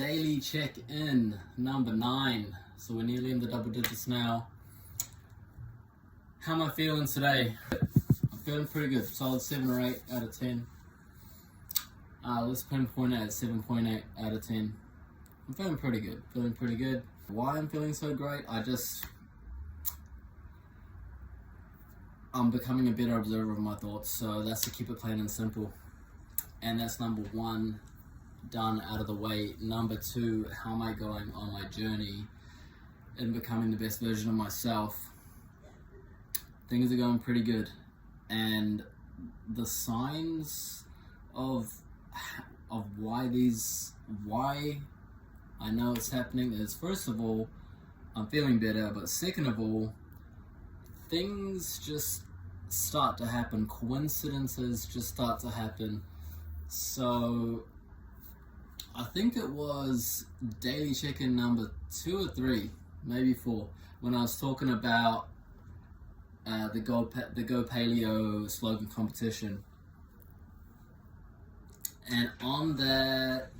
Daily check-in number 9. So we're nearly in the double digits now. How am I feeling today? I'm feeling pretty good. Solid 7 or 8 out of 10. Let's pinpoint it at 7.8 out of 10. I'm feeling pretty good. Feeling pretty good. Why I'm feeling so great? I'm becoming a better observer of my thoughts. So that's to keep it plain and simple. And that's number 1. Done, out of the way. Number 2, how am I going on my journey in becoming the best version of myself? Things are going pretty good, and the signs of why I know it's happening is, first of all, I'm feeling better, but second of all, things just start to happen. Coincidences just start to happen. So I think it was daily check-in number 2 or 3, maybe 4, when I was talking about the Go Paleo slogan competition. And on that,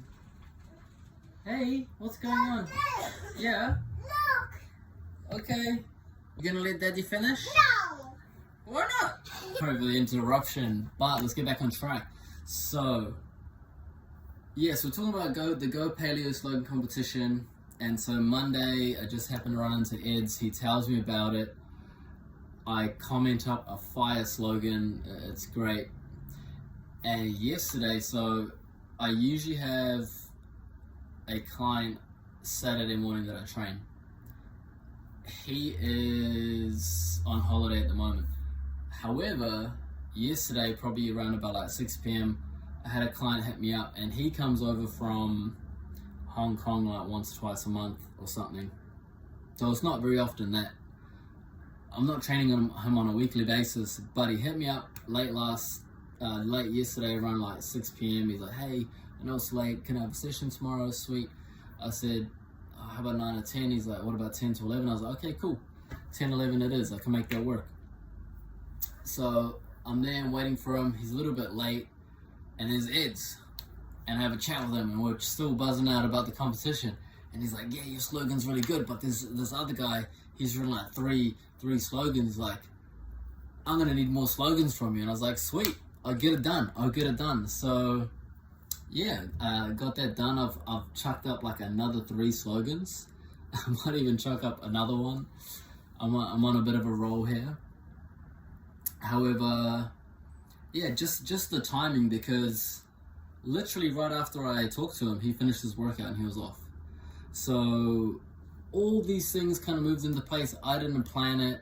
hey, what's going on? Yeah? Look! Okay. You gonna let Daddy finish? No! Why not? Sorry for the interruption, but let's get back on track. So, yes, we're talking about the Go Paleo slogan competition, and so Monday I just happened to run into Ed's. He tells me about it. I comment up a fire slogan. It's great. And yesterday, so I usually have a client Saturday morning that I train. He is on holiday at the moment. However, yesterday, probably around about like 6 p.m, I had a client hit me up, and he comes over from Hong Kong like once or twice a month or something. So it's not very often that I'm not training him on a weekly basis, but he hit me up late yesterday around like 6 p.m. He's like, hey, I know it's late, can I have a session tomorrow? Sweet. I said, oh, how about 9 or 10? He's like, what about 10 to 11? I was like, okay, cool. 10, 11 it is. I can make that work. So I'm there and waiting for him. He's a little bit late. And there's Ed's, and I have a chat with him, and we're still buzzing out about the competition. And he's like, yeah, your slogan's really good, but there's this other guy, he's written like three slogans. Like, I'm gonna need more slogans from you. And I was like, sweet, I'll get it done. So yeah, got that done. I've chucked up like another 3 slogans. I might even chuck up another one. I'm on a bit of a roll here. However, yeah, just the timing, because literally right after I talked to him, he finished his workout and he was off. So all these things kind of moved into place. I didn't plan it.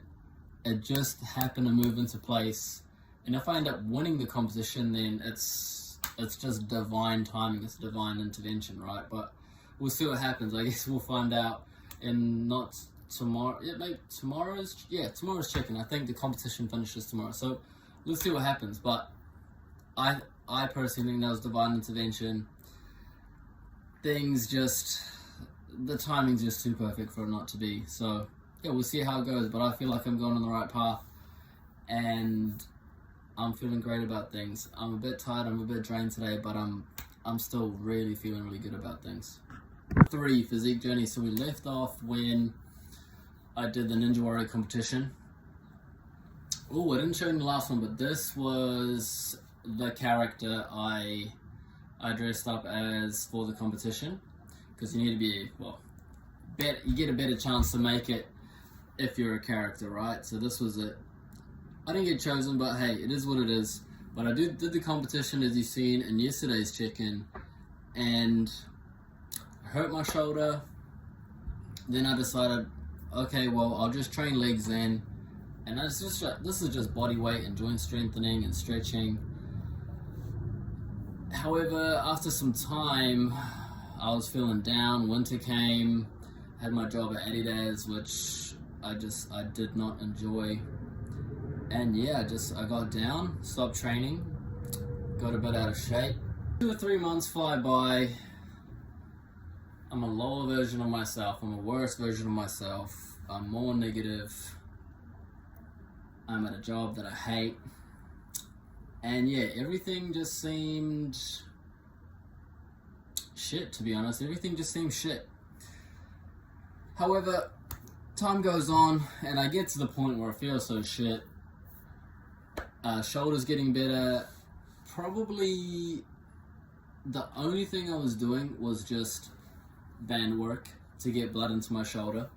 It just happened to move into place. And if I end up winning the competition, then it's just divine timing. It's divine intervention, right? But we'll see what happens. I guess we'll find out in not tomorrow. Yeah, maybe tomorrow's check-in. I think the competition finishes tomorrow. So let's see what happens. But I personally think that was divine intervention. The timing's just too perfect for it not to be. So yeah, we'll see how it goes. But I feel like I'm going on the right path, and I'm feeling great about things. I'm a bit tired, I'm a bit drained today, but I'm still really feeling really good about things. 3, physique journey. So we left off when I did the Ninja Warrior competition. Oh, I didn't show you in the last one, but this was the character I dressed up as for the competition, because you need to be, you get a better chance to make it if you're a character, right? So this was it. I didn't get chosen, but hey, it is what it is. But I did the competition, as you've seen in yesterday's check-in, and I hurt my shoulder. Then I decided, okay, well, I'll just train legs then. And this is just body weight and joint strengthening and stretching. However, after some time, I was feeling down. Winter came. I had my job at Adidas, which I did not enjoy. And yeah, I got down, stopped training, got a bit out of shape. 2 or 3 months fly by. I'm a lower version of myself. I'm a worse version of myself. I'm more negative. I'm at a job that I hate. And yeah, everything just seemed shit, to be honest. Everything just seems shit. However, time goes on and I get to the point where I feel so shit. Shoulder's getting better. Probably the only thing I was doing was just band work to get blood into my shoulder.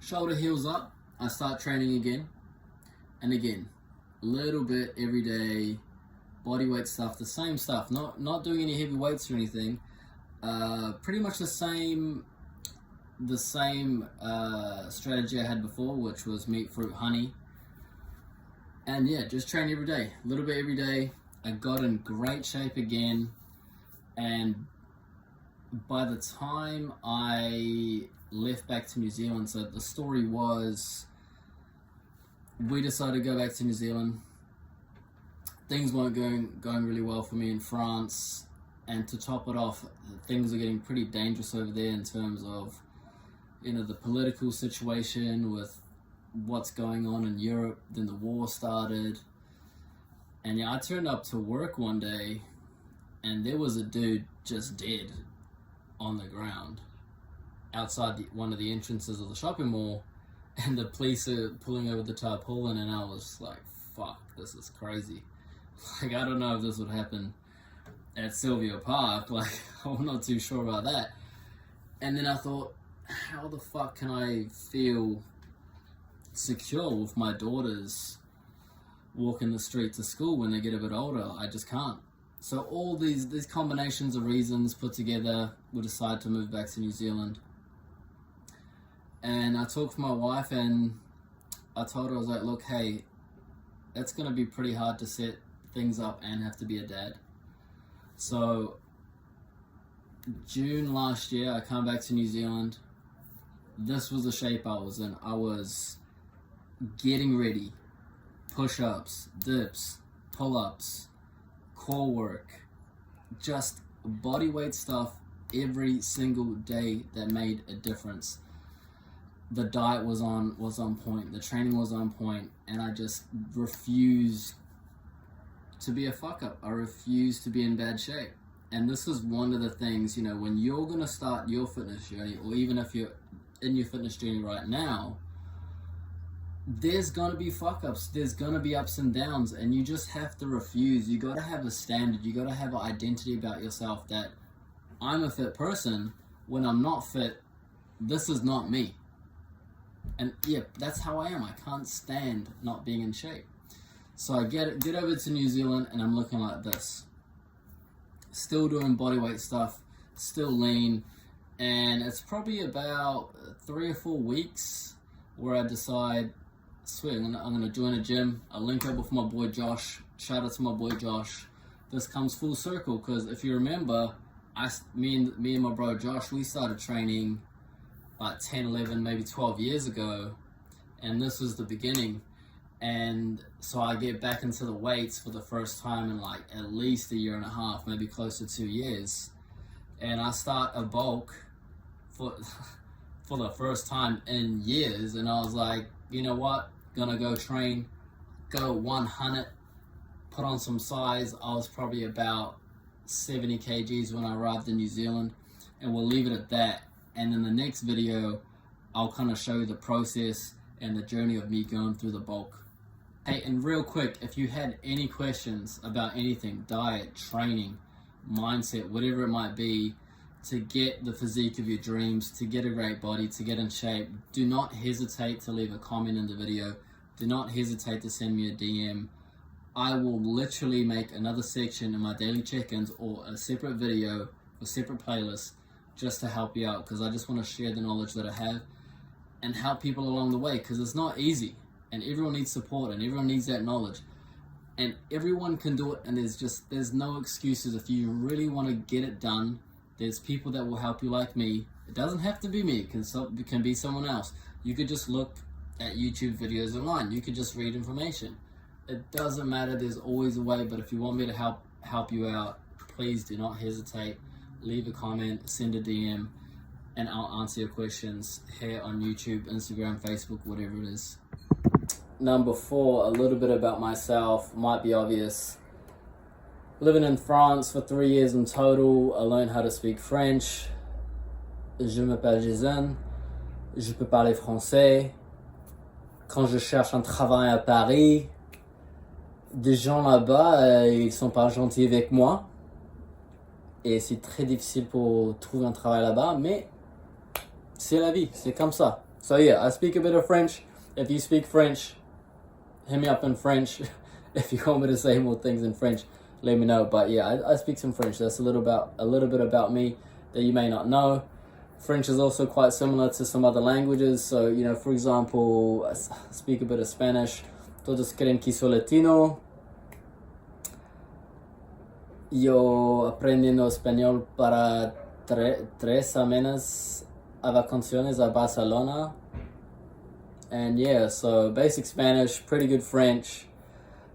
Shoulder heals up, I start training again, and again, a little bit every day, body weight stuff, the same stuff, not doing any heavy weights or anything, pretty much the same strategy I had before, which was meat, fruit, honey, and yeah, just train every day, a little bit every day. I got in great shape again, and by the time I left back to New Zealand, so the story was, we decided to go back to New Zealand. Things weren't going really well for me in France, and to top it off, things are getting pretty dangerous over there in terms of, you know, the political situation with what's going on in Europe. Then the war started, and yeah, I turned up to work one day, and there was a dude just dead on the ground outside one of the entrances of the shopping mall, and the police are pulling over the tarpaulin, and I was like, fuck, this is crazy. Like, I don't know if this would happen at Sylvia Park, like, I'm not too sure about that. And then I thought, how the fuck can I feel secure with my daughters walking the street to school when they get a bit older? I just can't. So all these combinations of reasons put together, we decided to move back to New Zealand. And I talked to my wife, and I told her, I was like, look, hey, it's going to be pretty hard to set things up and have to be a dad. So June last year, I come back to New Zealand. This was the shape I was in. I was getting ready, push-ups, dips, pull-ups, core work, just body weight stuff every single day that made a difference. The diet was on point, the training was on point, and I just refused to be a fuck up. I refused to be in bad shape. And this is one of the things, you know, when you're going to start your fitness journey, or even if you're in your fitness journey right now, there's going to be fuck ups, there's going to be ups and downs, and you just have to refuse. You got to have a standard, you got to have an identity about yourself that I'm a fit person. When I'm not fit, this is not me. And yeah, that's how I am. I can't stand not being in shape. So I get over to New Zealand, and I'm looking like this. Still doing bodyweight stuff, still lean, and it's probably about 3 or 4 weeks where I decide, sweet, I'm gonna join a gym. I link up with my boy Josh. Shout out to my boy Josh. This comes full circle, because if you remember, me and my bro Josh, we started training like 10, 11, maybe 12 years ago, and this was the beginning. And so I get back into the weights for the first time in like at least 1.5 years, maybe close to 2 years, and I start a bulk for the first time in years, and I was like, you know what, gonna go train, go 100, put on some size. I was probably about 70 kgs when I arrived in New Zealand, and we'll leave it at that. And in the next video, I'll kind of show you the process and the journey of me going through the bulk. Hey, and real quick, if you had any questions about anything, diet, training, mindset, whatever it might be, to get the physique of your dreams, to get a great body, to get in shape, do not hesitate to leave a comment in the video. Do not hesitate to send me a DM. I will literally make another section in my daily check-ins or a separate video or separate playlist just to help you out, because I just want to share the knowledge that I have and help people along the way, because it's not easy, and everyone needs support, and everyone needs that knowledge, and everyone can do it, and there's no excuses. If you really want to get it done, there's people that will help you like me. It doesn't have to be me, it can be someone else. You could just look at YouTube videos online, you could just read information. It doesn't matter, there's always a way. But if you want me to help you out, please do not hesitate. Leave a comment, send a DM, and I'll answer your questions here on YouTube, Instagram, Facebook, whatever it is. Number 4, a little bit about myself. Might be obvious. Living in France for 3 years in total, I learned how to speak French. Je m'appelle Jason. Je peux parler français. Quand je cherche un travail à Paris, des gens là-bas, ils sont pas gentils avec moi. Et c'est très difficile pour trouver un travail là-bas, mais c'est la vie, c'est comme ça. So yeah, I speak a bit of French. If you speak French, hit me up in French. If you want me to say more things in French, let me know. But yeah, I speak some French. That's a little bit about me that you may not know. French is also quite similar to some other languages. So, you know, for example, I speak a bit of Spanish. Todos creen que soy latino. Yo aprendiendo español para 3 semanas a vacaciones a Barcelona. And yeah, so basic Spanish, pretty good French.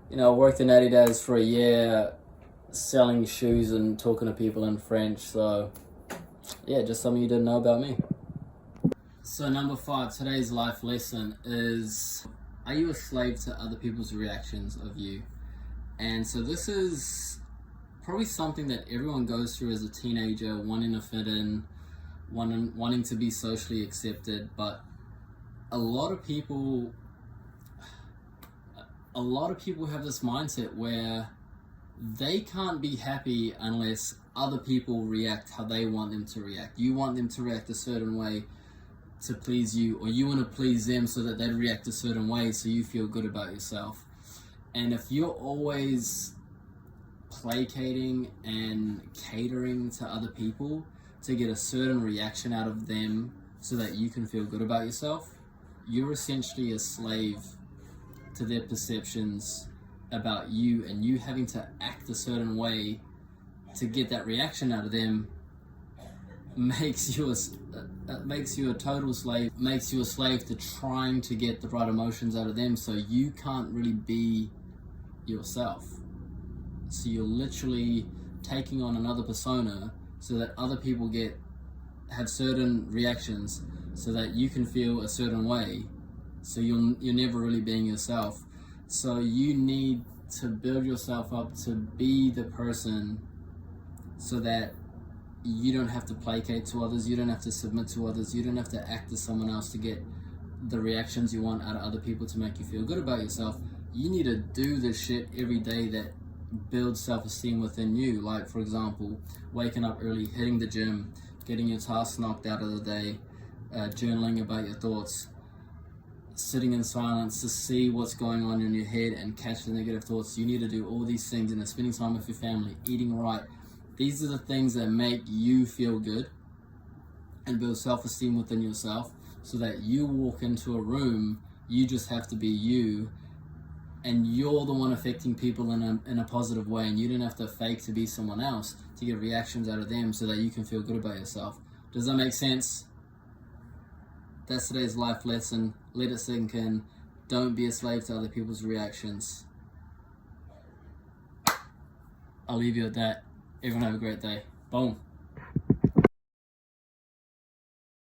You know, I worked in Adidas for a year selling shoes and talking to people in French. So yeah, just something you didn't know about me. So number 5, today's life lesson is, are you a slave to other people's reactions of you? And so this is probably something that everyone goes through as a teenager, wanting to fit in, wanting to be socially accepted. But a lot of people have this mindset where they can't be happy unless other people react how they want them to react. You want them to react a certain way to please you, or you want to please them so that they react a certain way so you feel good about yourself. And if you're always placating and catering to other people to get a certain reaction out of them so that you can feel good about yourself, you're essentially a slave to their perceptions about you, and you having to act a certain way to get that reaction out of them makes you a total slave, makes you a slave to trying to get the right emotions out of them, so you can't really be yourself. So you're literally taking on another persona so that other people have certain reactions so that you can feel a certain way. So you're never really being yourself. So you need to build yourself up to be the person so that you don't have to placate to others, you don't have to submit to others, you don't have to act as someone else to get the reactions you want out of other people to make you feel good about yourself. You need to do the shit every day that builds self-esteem within you. Like, for example, waking up early, hitting the gym, getting your tasks knocked out of the day, journaling about your thoughts, sitting in silence to see what's going on in your head and catch the negative thoughts. You need to do all these things, and spending time with your family, eating right. These are the things that make you feel good and build self-esteem within yourself, so that you walk into a room, you just have to be you, and you're the one affecting people in a positive way, and you don't have to fake to be someone else to get reactions out of them so that you can feel good about yourself. Does that make sense? That's today's life lesson. Let it sink in. Don't be a slave to other people's reactions. I'll leave you at that. Everyone have a great day. Boom.